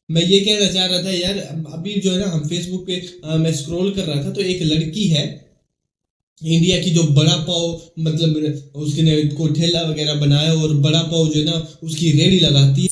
मैं ये कहना चाह रहा था यार, अभी जो है ना हम फेसबुक पे मैं स्क्रॉल कर रहा था तो एक लड़की है इंडिया की जो बड़ा पाव, मतलब उसने को ठेला वगैरह बनाया और बड़ा पाव जो है ना उसकी रेडी लगाती है।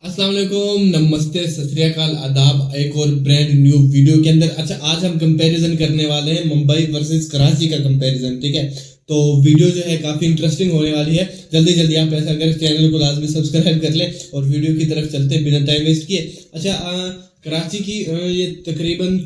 अस्सलाम वालेकुम, नमस्ते, सत श्री अकाल, आदाब। एक और ब्रांड न्यू वीडियो के अंदर। अच्छा, आज हम कंपैरिजन करने वाले हैं मुंबई वर्सेस कराची का कंपैरिजन, ठीक है। तो वीडियो जो है काफी इंटरेस्टिंग होने वाली है। जल्दी जल्दी आप ऐसा करें, चैनल को लाजमी सब्सक्राइब कर लें और वीडियो की तरफ चलते हैं बिना टाइम वेस्ट किए। अच्छा, कराची की ये तकरीबन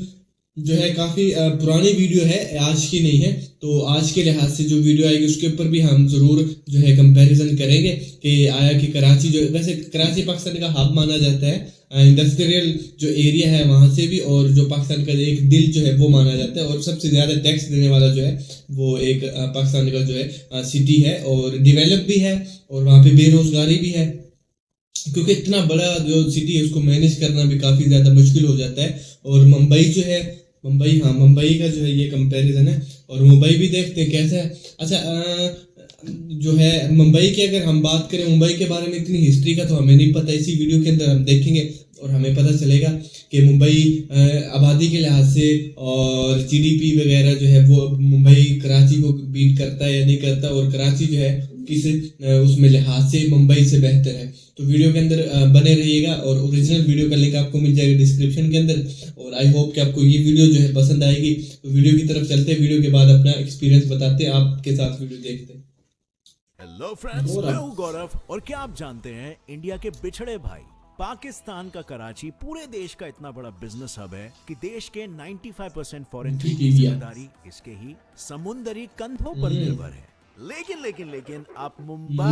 जो है काफी पुरानी वीडियो है, आज की नहीं है। तो आज के लिहाज से जो वीडियो आएगी उसके ऊपर भी हम जरूर जो है कंपैरिजन करेंगे कि आया कि कराची जो, वैसे कराची पाकिस्तान का हब माना जाता है, इंडस्ट्रियल जो एरिया है वहां से भी, और जो पाकिस्तान का एक दिल जो है वो माना जाता है, और सबसे ज्यादा टैक्स देने वाला जो है वो एक पाकिस्तान का जो है सिटी है, और डिवेलप भी है, और वहाँ पे बेरोजगारी भी है, क्योंकि इतना बड़ा जो सिटी है उसको मैनेज करना भी काफी ज्यादा मुश्किल हो जाता है। और मुंबई जो है, मुंबई का जो है ये कंपैरिजन है, और मुंबई भी देखते हैं कैसा है। अच्छा, जो है मुंबई की अगर हम बात करें, मुंबई के बारे में इतनी हिस्ट्री का तो हमें नहीं पता। इसी वीडियो के अंदर हम देखेंगे और हमें पता चलेगा कि मुंबई आबादी के लिहाज से और जीडीपी वगैरह जो है वो मुंबई कराची को बीट करता है या नहीं करता, और कराची जो है किस उसमें लिहाज से मुंबई से बेहतर है। तो वीडियो के अंदर बने रहिएगा, और ओरिजिनल वीडियो का लिंक आपको मिल जाएगा डिस्क्रिप्शन के अंदर। और आई होप कि आपको ये वीडियो जो है पसंद आएगी। तो वीडियो की तरफ चलते हैं, वीडियो के बाद अपना एक्सपीरियंस बताते हैं, आपके साथ वीडियो देखते हैं। हेलो फ्रेंड्स, मैं हूं गौरव। और क्या आप जानते हैं, इंडिया के बिछड़े भाई पाकिस्तान का कराची पूरे देश का इतना बड़ा बिजनेस हब है कि देश के 95% फॉरेन ट्रेड की जिम्मेदारी इसके ही समुद्री कंधों पर निर्भर है। लेकिन आप मुंबई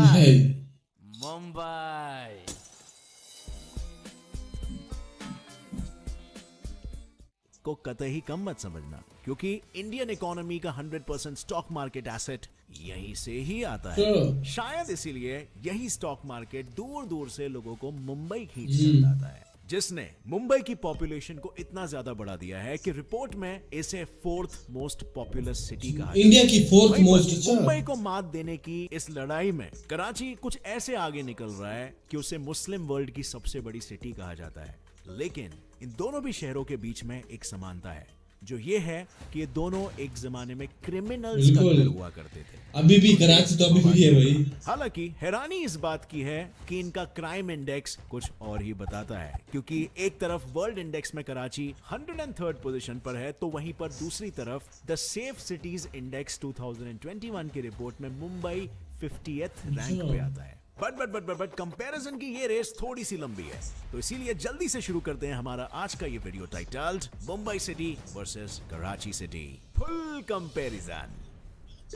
को कतई कम मत समझना, क्योंकि इंडियन इकोनॉमी का 100% स्टॉक मार्केट एसेट यहीं से ही आता है। शायद इसीलिए यही स्टॉक मार्केट दूर दूर से लोगों को मुंबई खींच कर लाता है, जिसने मुंबई की पॉपुलेशन को इतना ज्यादा बढ़ा दिया है कि रिपोर्ट में इसे 4th मोस्ट पॉपुलस सिटी कहा है। इंडिया की 4th मोस्ट। मुंबई को मात देने की इस लड़ाई में कराची कुछ ऐसे आगे निकल रहा है कि उसे मुस्लिम वर्ल्ड की सबसे बड़ी सिटी कहा जाता है। लेकिन इन दोनों भी शहरों के बीच में एक समानता है, जो ये है कि ये दोनों एक जमाने में क्रिमिनल्स का घर हुआ करते थे। अभी भी कराची तो अभी भी है भाई। हालांकि हैरानी इस बात की है कि इनका क्राइम इंडेक्स कुछ और ही बताता है, क्योंकि एक तरफ वर्ल्ड इंडेक्स में कराची 103rd पोजीशन पर है, तो वहीं पर दूसरी तरफ द सेफ सिटीज इंडेक्स 2021 की रिपोर्ट में मुंबई 50th रैंक पे आता है। बट कंपैरिजन की ये रेस थोड़ी सी लंबी है, तो इसीलिए जल्दी से शुरू करते हैं हमारा आज का ये video titled Mumbai city versus Karachi city full comparison.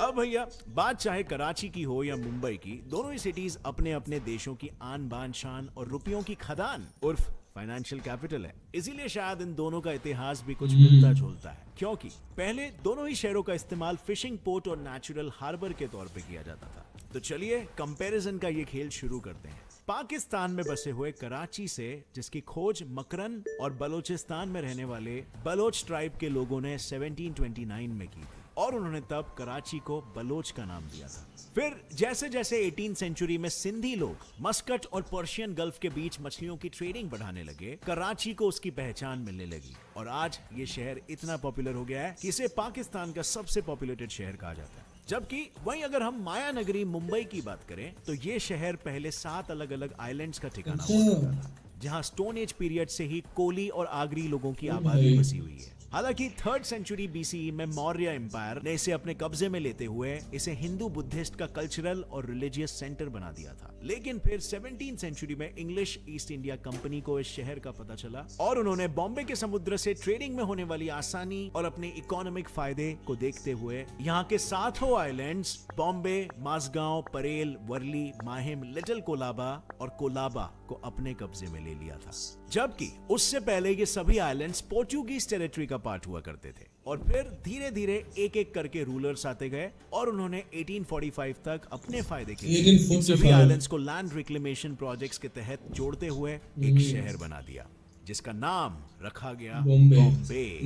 अब भैया, बात चाहे कराची की हो या मुंबई की, दोनों ही सिटीज अपने अपने देशों की आन बान शान और रुपयों की खदान उर्फ फाइनेंशियल कैपिटल है। इसीलिए शायद इन दोनों का इतिहास भी कुछ मिलता जुलता है, क्योंकि पहले दोनों ही शहरों का इस्तेमाल फिशिंग पोर्ट और नेचुरल हार्बर के तौर पे किया जाता था। तो चलिए कंपैरिजन का ये खेल शुरू करते हैं। पाकिस्तान में बसे हुए कराची से, जिसकी खोज मकरन और बलोचिस्तान में रहने वाले बलोच ट्राइब के लोगों ने 1729 में की थी, और उन्होंने तब कराची को बलोच का नाम दिया था। फिर जैसे जैसे 18th सेंचुरी में सिंधी लोग मस्कट और पर्शियन गल्फ के बीच मछलियों की ट्रेडिंग बढ़ाने लगे, कराची को उसकी पहचान मिलने लगी, और आज ये शहर इतना पॉपुलर हो गया है कि इसे पाकिस्तान का सबसे पॉपुलेटेड शहर कहा जाता है। जबकि वहीं अगर हम माया नगरी मुंबई की बात करें, तो ये शहर पहले 7 अलग अलग आइलैंड्स का ठिकाना हुआ करता था, जहां स्टोन एज पीरियड से ही कोली और आगरी लोगों की आबादी बसी हुई है। हालांकि 3rd सेंचुरी बीसीई में मौर्य एम्पायर ने इसे अपने कब्जे में लेते हुए इसे हिंदू बुद्धिस्ट का कल्चरल और रिलीजियस सेंटर बना दिया था। लेकिन फिर 17th सेंचुरी में इंग्लिश ईस्ट इंडिया कंपनी को इस शहर का पता चला, और उन्होंने बॉम्बे के समुद्र से ट्रेडिंग में होने वाली आसानी और अपने इकोनॉमिक फायदे को देखते हुए यहाँ के 7 आइलैंड्स बॉम्बे, माजगांव, परेल, वर्ली, माहिम, लिटिल कोलाबा और कोलाबा को अपने कब्जे में ले लिया था। जबकि उससे पहले ये सभी आइलैंड्स पोर्चुगीज टेरिटरी का पार्ट हुआ करते थे, और फिर धीरे धीरे एक एक करके रूलर्स आते गए, और उन्होंने 1845 तक अपने फायदे के लिए इन सभी आइलैंड्स को लैंड रिक्लेमेशन प्रोजेक्ट्स के तहत जोड़ते हुए एक शहर बना दिया। जिसका नाम रखा गया बॉम्बे। बॉम्बे,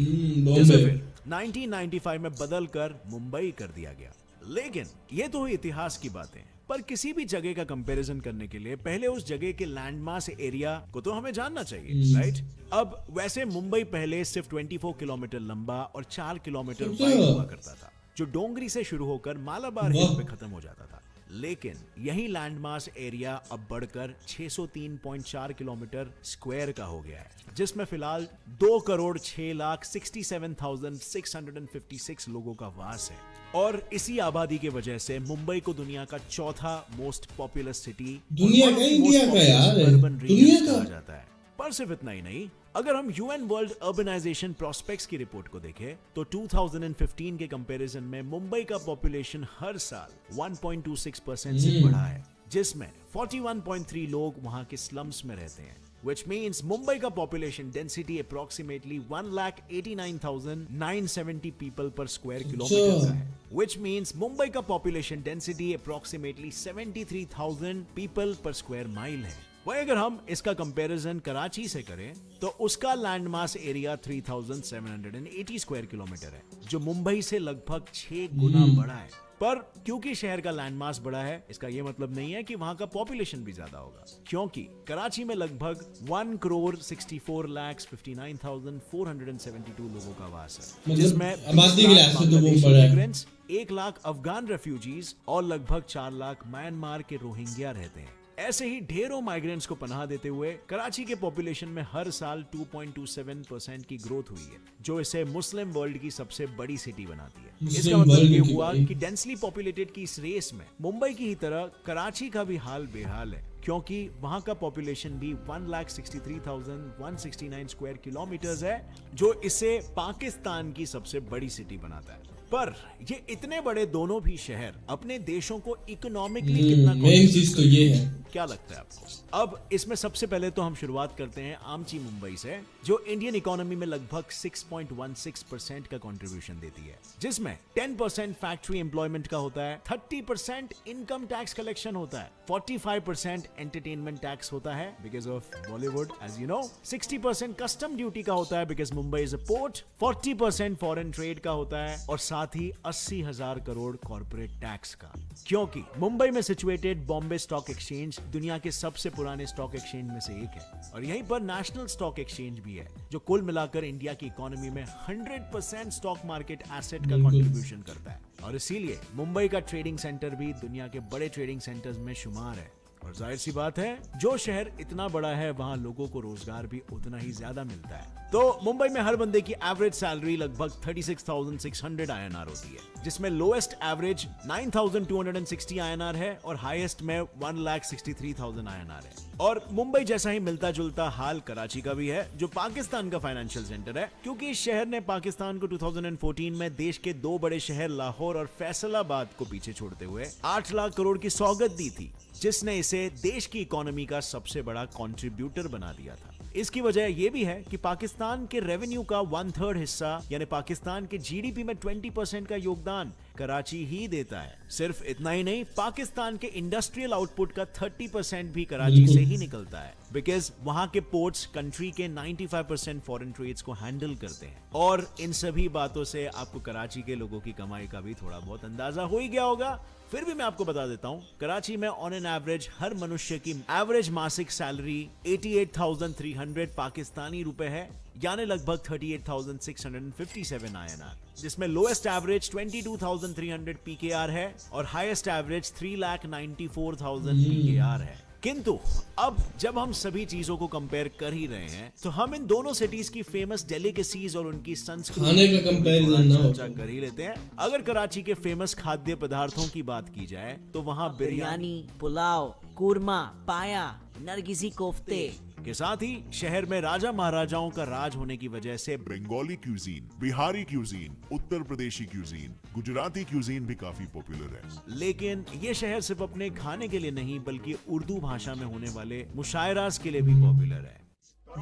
बॉम्बे। जिसे फिर 1995 में बदलकर मुंबई कर दिया गया। लेकिन ये तो हुई इतिहास की बातें, पर किसी भी जगह का कंपैरिजन करने के लिए पहले उस जगह के लैंडमास एरिया को तो हमें जानना चाहिए, राइट? अब वैसे मुंबई पहले सिर्फ 24 किलोमीटर लंबा और 4 किलोमीटर वाइड हुआ करता था, जो डोंगरी से शुरू होकर मालाबार हिल पे खत्म हो जाता था। लेकिन यही लैंडमास एरिया अब बढ़कर 603.4 किलोमीटर स्क्वायर का हो गया है, जिसमें फिलहाल 2,06,67,656 लोगों का वास है। और इसी आबादी की वजह से मुंबई को दुनिया का चौथा मोस्ट पॉपुलस सिटी, दुनिया का, इंडिया का यार, अर्बन दुनिया रीजन का कहा जाता है। पर सिर्फ इतना ही नहीं, अगर हम यूएन वर्ल्ड अर्बनाइजेशन प्रोस्पेक्ट्स की रिपोर्ट को देखें तो 2015 के कंपैरिजन में मुंबई का पॉपुलेशन हर साल 1.26% से बढ़ा है, जिसमें 41.3 लोग वहां के स्लम्स में रहते हैं, which means मुंबई का population density approximately 1,89,970 people per square kilometer का है, which means मुंबई का population density approximately 73,000 people per square mile है। वही अगर हम इसका कंपैरिजन कराची से करें तो उसका लैंडमास एरिया 3,780 स्क्वायर किलोमीटर है, जो मुंबई से लगभग 6 गुना बड़ा है। पर क्योंकि शहर का लैंडमास बड़ा है, इसका यह मतलब नहीं है कि वहां का पॉपुलेशन भी ज्यादा होगा, क्योंकि कराची में लगभग 1,64,59,472 लोगों का वास है, मतलब जिसमें आबादी के लिहाज से तो वो बड़ा है। 1 लाख अफगान रेफ्यूजीज और लगभग 4 लाख म्यांमार के रोहिंग्या रहते हैं। ऐसे ही ढेरों माइग्रेंट्स को पनाह देते हुए कराची के पॉपुलेशन में हर साल 2.27% की ग्रोथ हुई है, जो इसे मुस्लिम वर्ल्ड की सबसे बड़ी सिटी बनाती है। इसका मतलब ये हुआ कि डेंसली पॉपुलेटेड की इस रेस में मुंबई की ही तरह कराची का भी हाल बेहाल है, क्योंकि वहां का पॉपुलेशन भी 1,63,169 स्क्वायर किलोमीटर्स है, जो इसे पाकिस्तान की सबसे बड़ी सिटी बनाता है। पर ये इतने बड़े दोनों भी शहर अपने देशों को इकोनॉमिकली कितना मेन चीज तो ये है। क्या लगता है आपको? अब इसमें सबसे पहले तो हम शुरुआत करते हैं आमची मुंबई से, जो इंडियन इकोनॉमी में लगभग 6.16% का कंट्रीब्यूशन देती है, जिसमें 10% फैक्ट्री एम्प्लॉयमेंट का होता है, 30% इनकम टैक्स कलेक्शन होता है, 45% एंटरटेनमेंट टैक्स होता है because of Bollywood as you know, 60% custom duty का होता है because Mumbai is a port, 40% foreign trade का होता है, और साथ ही 80,000 करोड़ कॉर्पोरेट टैक्स का, क्योंकि मुंबई में सिचुएटेड बॉम्बे स्टॉक एक्सचेंज दुनिया के सबसे पुराने स्टॉक एक्सचेंज में से एक है, और यहीं पर नेशनल स्टॉक एक्सचेंज भी है, जो कुल मिलाकर इंडिया की इकोनॉमी में 100% स्टॉक मार्केट एसेट का कंट्रीब्यूशन करता है। और इसीलिए मुंबई का ट्रेडिंग सेंटर भी दुनिया के बड़े ट्रेडिंग सेंटर्स में शुमार है। और जाहिर सी बात है, जो शहर इतना बड़ा है वहां लोगों को रोजगार भी उतना ही ज्यादा मिलता है। तो मुंबई में हर बंदे की एवरेज सैलरी लगभग 36,600 INR होती है, जिसमें लोएस्ट एवरेज 9,260 INR है और हाईएस्ट में 1,63,000 INR है। और मुंबई जैसा ही मिलता जुलता हाल कराची का भी है, जो पाकिस्तान का फाइनेंशियल सेंटर है, क्योंकि इस शहर ने पाकिस्तान को 2014 में देश के 2 बड़े शहर लाहौर और फैसलाबाद को पीछे छोड़ते हुए 8 लाख करोड़ की सौगात दी थी, जिसने इसे देश की इकोनॉमी का सबसे बड़ा कंट्रीब्यूटर बना दिया था। इसकी वजह यह भी है कि पाकिस्तान के रेवेन्यू का 1/3 हिस्सा, यानी पाकिस्तान के जीडीपी में 20% का योगदान कराची ही देता है। सिर्फ इतना ही नहीं, पाकिस्तान के इंडस्ट्रियल आउटपुट का 30% भी कराची से ही निकलता है, बिकॉज वहां के पोर्ट्स कंट्री के 95% फॉरेन ट्रेड्स को हैंडल करते हैं। और इन सभी बातों से आपको कराची के लोगों की कमाई का भी थोड़ा बहुत अंदाजा हो ही गया होगा। फिर भी मैं आपको बता देता हूं, कराची में ऑन एन एवरेज हर मनुष्य की एवरेज मासिक सैलरी 88,300 पाकिस्तानी रुपए है, यानी लगभग 38,657 INR, जिसमें लोएस्ट एवरेज 22,300 PKR है और हाईएस्ट एवरेज 3,94,000 PKR है। किंतु अब जब हम सभी चीजों को कंपेयर कर ही रहे हैं, तो हम इन दोनों सिटीज की फेमस डेलिकेसीज और उनकी संस्कृति खाने का कंपैरिजन ना हो, चर्चा कर ही लेते हैं। अगर कराची के फेमस खाद्य पदार्थों की बात की जाए तो वहाँ बिरयानी, पुलाव, कुरमा, पाया, नरगिसी कोफ्ते के साथ ही शहर में राजा महाराजाओं का राज होने की वजह से बंगाली क्यूजीन, बिहारी क्यूजीन, उत्तर प्रदेशी क्यूजीन, गुजराती क्यूजीन भी काफी पॉपुलर है। लेकिन ये शहर सिर्फ अपने खाने के लिए नहीं, बल्कि उर्दू भाषा में होने वाले मुशायरास के लिए भी पॉपुलर है।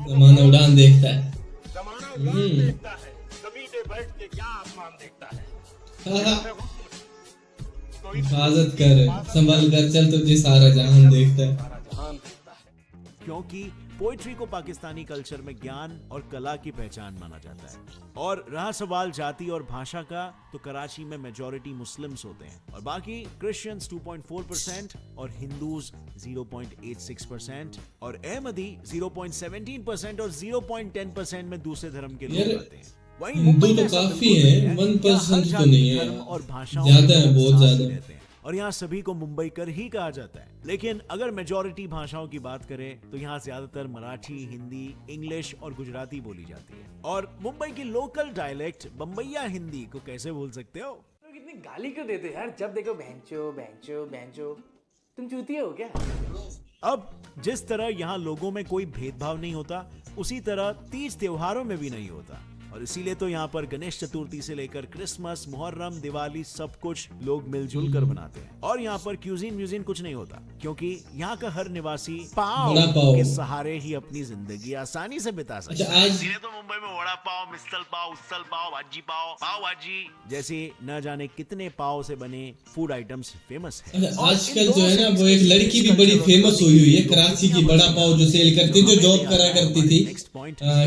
जमाना उड़ान देखता है, जमाना उड़ान देखता है, जमीन पे बैठ के क्या आसमान देखता है। हिफाजत कर, संभल कर चल, तुझे सारा जहान देखता है। क्योंकि पोइट्री को पाकिस्तानी कल्चर में ज्ञान और कला की पहचान माना जाता है। और रहा सवाल जाति और भाषा का, तो कराची में मेजॉरिटी मुस्लिम्स होते हैं और बाकी क्रिश्चियंस 2.4% और हिंदूज 0.86% और अहमदी 0.17% और 0.10% में दूसरे धर्म के लोग आते हैं। वहीं हिंदू मुंबई में तो ऐसा काफी बिल्कुल है, नहीं है। 1% यहाँ हर तो जाति, नहीं है, धर्म और भाषाओं ज्यादा के है, लोग बहुत साथ ज्यादा। ही रहते हैं और यहाँ सभी को मुंबई कर ही कहा जाता है। लेकिन अगर मेजॉरिटी भाषाओं की बात करें तो यहाँ ज्यादातर मराठी, हिंदी, इंग्लिश और गुजराती बोली जाती है। और मुंबई की लोकल डायलेक्ट बम्बैया हिंदी को कैसे भूल सकते हो? लोग इतनी गाली क्यों देते हो यार? जब देखो बहनचो बहनचो बहनचो। तुम चूतिए हो क्या? अब जिस तरह यहाँ लोगों में कोई भेदभाव नहीं होता, उसी तरह तीज त्योहारों में भी नहीं होता। और इसीलिए तो यहाँ पर गणेश चतुर्थी से लेकर क्रिसमस, मुहर्रम, दिवाली सब कुछ लोग मिलजुल कर बनाते हैं। और यहाँ पर क्यूजीन म्यूजिन कुछ नहीं होता, क्योंकि यहाँ का हर निवासी पाव बड़ा पाव के सहारे ही अपनी जिंदगी आसानी से बिता सकता अच्छा है। आज इसलिए तो मुंबई में वड़ा पाव, मिसल पाव, उसल पाव, पाव भाजी। जैसे न जाने कितने पाव से बने फूड आइटम्स फेमस है। अच्छा, और आजकल इन जो है ना, दोनों वो एक cities लड़की के भी बड़ी culture फेमस हुई हुई है कराची की, बड़ा पाव जो सेल करती थी, जो जॉब करा करती थी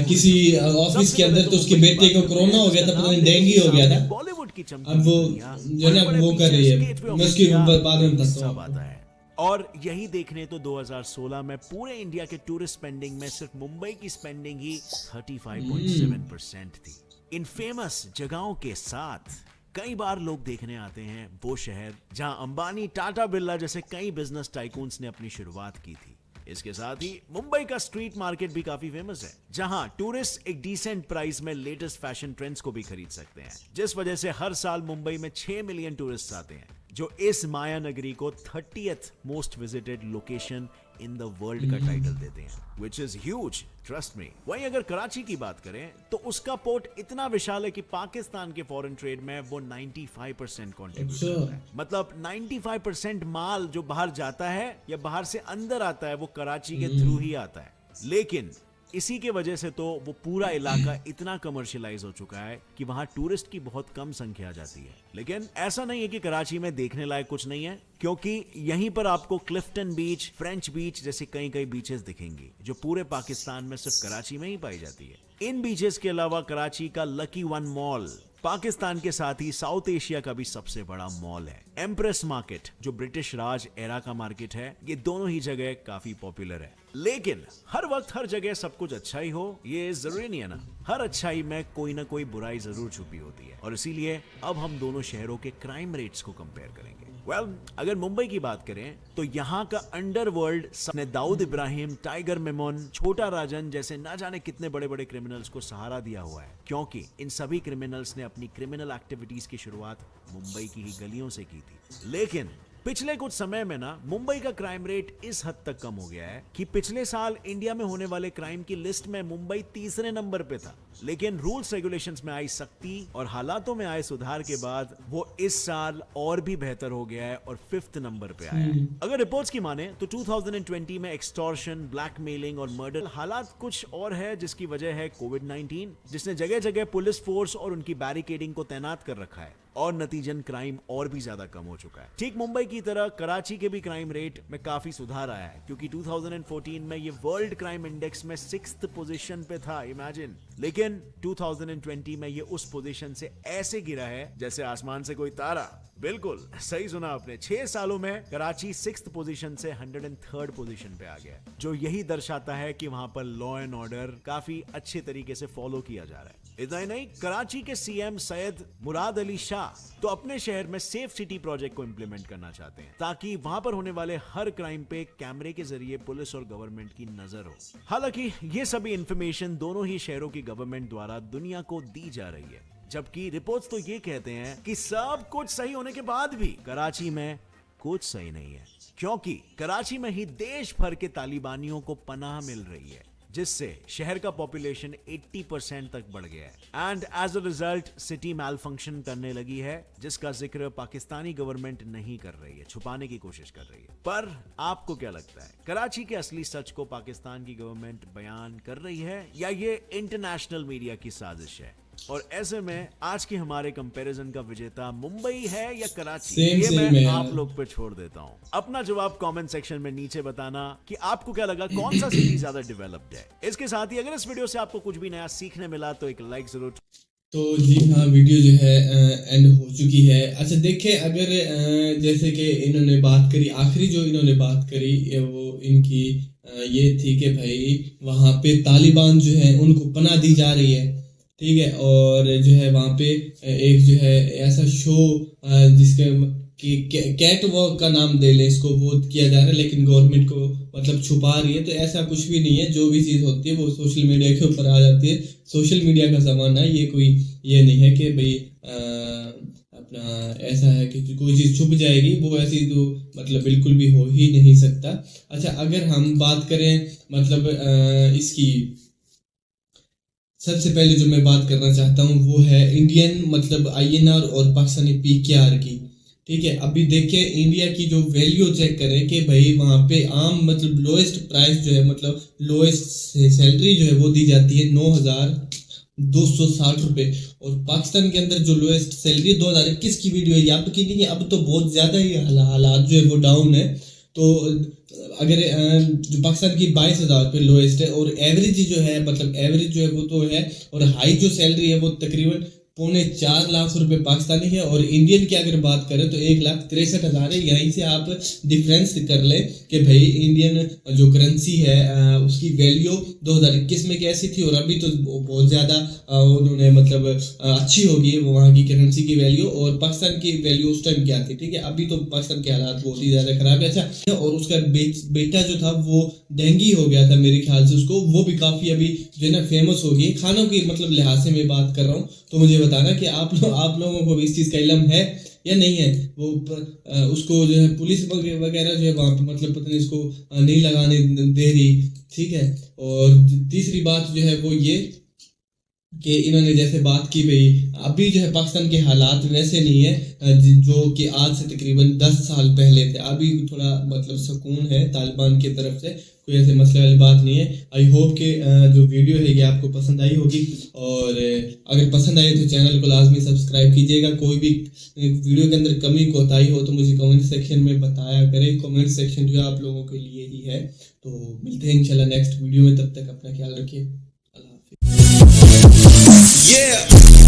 किसी ऑफिस के अंदर। तो उसके बेटे को कोरोना हो गया था, पता नहीं डेंगू हो गया था। बॉलीवुड की चमकी अब वो दुनिया जो है ना, बड़े-बड़े वो कर रही है। pictures, gateway of मैं उसके India बाद में बताता सब हूँ। आता है। और यही देखने तो 2016 में पूरे इंडिया के टूरिस्ट स्पेंडिंग में सिर्फ मुंबई की स्पेंडिंग ही 35.7% थी। इन फेमस जगहों के साथ कई बार लोग देखने आते हैं वो शहर जहां अंबानी, टाटा, बिरला जैसे कई बिजनेस टाइकून्स ने अपनी शुरुआत की थी। इसके साथ ही मुंबई का स्ट्रीट मार्केट भी काफी फेमस है, जहां टूरिस्ट एक डिसेंट प्राइस में लेटेस्ट फैशन ट्रेंड्स को भी खरीद सकते हैं, जिस वजह से हर साल मुंबई में 6 मिलियन टूरिस्ट आते हैं, जो इस माया नगरी को 30th most visited location in the world का टाइटल देते हैं, which is huge, trust me. वहीं अगर कराची की बात करें तो उसका पोर्ट इतना विशाल है कि पाकिस्तान के फॉरेन ट्रेड में वो 95% कॉन्ट्रीब्यूट करता है। मतलब 95% माल जो बाहर जाता है या बाहर से अंदर आता है, वो कराची के थ्रू ही आता है। लेकिन इसी के वजह से तो वो पूरा इलाका इतना कमर्शियलाइज हो चुका है कि वहां टूरिस्ट की बहुत कम संख्या जाती है। लेकिन ऐसा नहीं है कि कराची में देखने लायक कुछ नहीं है, क्योंकि यहीं पर आपको क्लिफ्टन बीच, फ्रेंच बीच जैसी कई कई बीचेस दिखेंगी, जो पूरे पाकिस्तान में सिर्फ कराची में ही पाई जाती है। इन बीचेस के अलावा कराची का लकी वन मॉल पाकिस्तान के साथ ही साउथ एशिया का भी सबसे बड़ा मॉल है। एम्प्रेस मार्केट जो ब्रिटिश राज एरा का मार्केट है, ये दोनों ही जगह काफी पॉपुलर है। लेकिन हर वक्त हर जगह सब कुछ अच्छा ही हो ये जरूरी नहीं है ना। हर अच्छाई में कोई ना कोई बुराई जरूर छुपी होती है, और इसीलिए अब हम दोनों शहरों के क्राइम रेट्स को कंपेयर करेंगे। अगर मुंबई की बात करें तो यहाँ का अंडरवर्ल्ड ने दाऊद इब्राहिम, टाइगर मेमन, छोटा राजन जैसे ना जाने कितने बड़े बड़े क्रिमिनल्स को सहारा दिया हुआ है, क्योंकि इन सभी क्रिमिनल्स ने अपनी क्रिमिनल एक्टिविटीज की शुरुआत मुंबई की ही गलियों से की थी। लेकिन पिछले कुछ समय में ना मुंबई का क्राइम रेट इस हद तक कम हो गया है कि पिछले साल इंडिया में होने वाले क्राइम की लिस्ट में मुंबई तीसरे नंबर पे था। लेकिन रूल्स रेगुलेशंस में आई सख्ती और हालातों में आए सुधार के बाद वो इस साल और भी बेहतर हो गया है और 5th नंबर पे आया है। अगर रिपोर्ट्स की माने तो 2020 में एक्सटॉर्शन, ब्लैकमेलिंग और मर्डर हालात कुछ और है, जिसकी वजह है कोविड-19, जिसने जगह जगह पुलिस फोर्स और उनकी बैरिकेडिंग को तैनात कर रखा है, और नतीजन क्राइम और भी ज्यादा कम हो चुका है। ठीक मुंबई की तरह कराची के भी क्राइम रेट में काफी सुधार आया है, क्योंकि 2014 में ये वर्ल्ड क्राइम इंडेक्स में 6th पोजीशन पे था, इमेजिन। लेकिन 2020 में ये उस पोजीशन से ऐसे गिरा है जैसे आसमान से कोई तारा। बिल्कुल सही सुना आपने, 6 सालों में कराची 6th पोजीशन से 103rd पोजीशन पे आ गया, जो यही दर्शाता है कि वहां पर लॉ एंड ऑर्डर काफी अच्छे तरीके से फॉलो किया जा रहा है। इतना ही नहीं, कराची के सीएम सैयद मुराद अली शाह तो अपने शहर में सेफ सिटी प्रोजेक्ट को इंप्लीमेंट करना चाहते हैं, ताकि वहां पर होने वाले हर क्राइम पे कैमरे के जरिए पुलिस और गवर्नमेंट की नजर हो। हालांकि ये सभी इंफॉर्मेशन दोनों ही शहरों की गवर्नमेंट द्वारा दुनिया को दी जा रही है, जबकि रिपोर्ट्स तो ये कहते हैं कि सब कुछ सही होने के बाद भी कराची में कुछ सही नहीं है, क्योंकि कराची में ही देश भर के तालिबानियों को पनाह मिल रही है, जिससे शहर का पॉपुलेशन 80% तक बढ़ गया है। And as a result city malfunction करने लगी है, जिसका जिक्र पाकिस्तानी गवर्नमेंट नहीं कर रही है, छुपाने की कोशिश कर रही है। पर आपको क्या लगता है, कराची के असली सच को पाकिस्तान की गवर्नमेंट बयान कर रही है या ये इंटरनेशनल मीडिया की साजिश है? और ऐसे में आज के हमारे कंपैरिजन का विजेता मुंबई है या कराची, Same ये है मैं यार। आप लोग पे छोड़ देता हूँ। अपना जवाब कमेंट सेक्शन में नीचे बताना कि आपको क्या लगा, कौन सा सिटी ज्यादा डेवलप्ड है। इसके साथ ही अगर इस वीडियो से आपको कुछ भी नया सीखने मिला तो एक लाइक जरूर। तो जी हाँ, वीडियो जो है एंड हो चुकी है। अच्छा देखें, अगर जैसे कि इन्होंने बात करी, आखिरी जो इन्होंने बात करी वो इनकी ये थी कि भाई वहाँ पे तालिबान जो है उनको पनाह दी जा रही है, ठीक है। और जो है वहाँ पे एक जो है ऐसा शो जिसके कि कैट वॉक का नाम दे ले इसको, वो किया जा रहा है, लेकिन गवर्नमेंट को मतलब छुपा रही है। तो ऐसा कुछ भी नहीं है, जो भी चीज़ होती है वो सोशल मीडिया के ऊपर आ जाती है। सोशल मीडिया का ज़माना है, ये कोई ये नहीं है कि भाई अपना ऐसा है कि कोई चीज़ छुप जाएगी, वो ऐसी तो मतलब बिल्कुल भी हो ही नहीं सकता। अच्छा, अगर हम बात करें मतलब इसकी, सबसे पहले जो मैं बात करना चाहता हूँ वो है इंडियन मतलब INR और पाकिस्तानी PKR की, ठीक है। अभी देखिए इंडिया की जो वैल्यू चेक करें कि भाई वहाँ पे आम मतलब लोएस्ट प्राइस जो है मतलब लोएस्ट सैलरी जो है वो दी जाती है 9,260 रुपये, और पाकिस्तान के अंदर जो लोएस्ट सैलरी 2021 की वीडियो है, अब की नहीं है, अब तो बहुत ज़्यादा ही हालात जो है वो डाउन है। तो अगर जो पाकिस्तान की 22,000 रुपये लोएस्ट है, और एवरेज जो है मतलब एवरेज जो है वो तो है, और हाई जो सैलरी है वो तकरीबन 4.25 लाख रुपए पाकिस्तानी है, और इंडियन की अगर बात करें तो 1,63,000 है। यहीं से आप डिफरेंस कर लें कि भाई इंडियन जो करेंसी है उसकी वैल्यू 2021 में कैसी थी, और अभी तो बहुत ज़्यादा उन्होंने मतलब अच्छी होगी वहाँ की करेंसी की वैल्यू, और पाकिस्तान की वैल्यू उस टाइम क्या थी, ठीक है। अभी तो पाकिस्तान के हालात बहुत ही ज़्यादा खराब है। अच्छा, और उसका बेटा जो था वो डेंगी हो गया था मेरे ख्याल से उसको, वो भी काफ़ी अभी जो है ना फेमस हो गई। खानों की मतलब लिहाज से मैं बात कर रहा हूँ, तो मुझे बताना कि आप लोगों को भी इस चीज़ का इल्म है या नहीं है। वो उसको जो है पुलिस वगैरह जो है वहाँ पे मतलब पता नहीं इसको नहीं लगाने दे रही, ठीक है। और तीसरी बात जो है वो ये कि इन्होंने जैसे बात की भाई अभी जो है पाकिस्तान के हालात वैसे नहीं है जो कि आज से तकरीबन 10 साल पहले थे। अभी थोड़ा मतलब सुकून है तालिबान की तरफ से, कोई ऐसे मसले वाली बात नहीं है। आई होप कि जो वीडियो है ये आपको पसंद आई होगी, और अगर पसंद आए तो चैनल को लाजमी सब्सक्राइब कीजिएगा। कोई भी वीडियो के अंदर कमी कोताही हो तो मुझे कमेंट सेक्शन में बताया करें। कमेंट सेक्शन जो है आप लोगों के लिए ही है। तो मिलते हैं इंशाल्लाह नेक्स्ट वीडियो में, तब तक अपना ख्याल रखिए। अल्लाह हाफिज़। Yeah.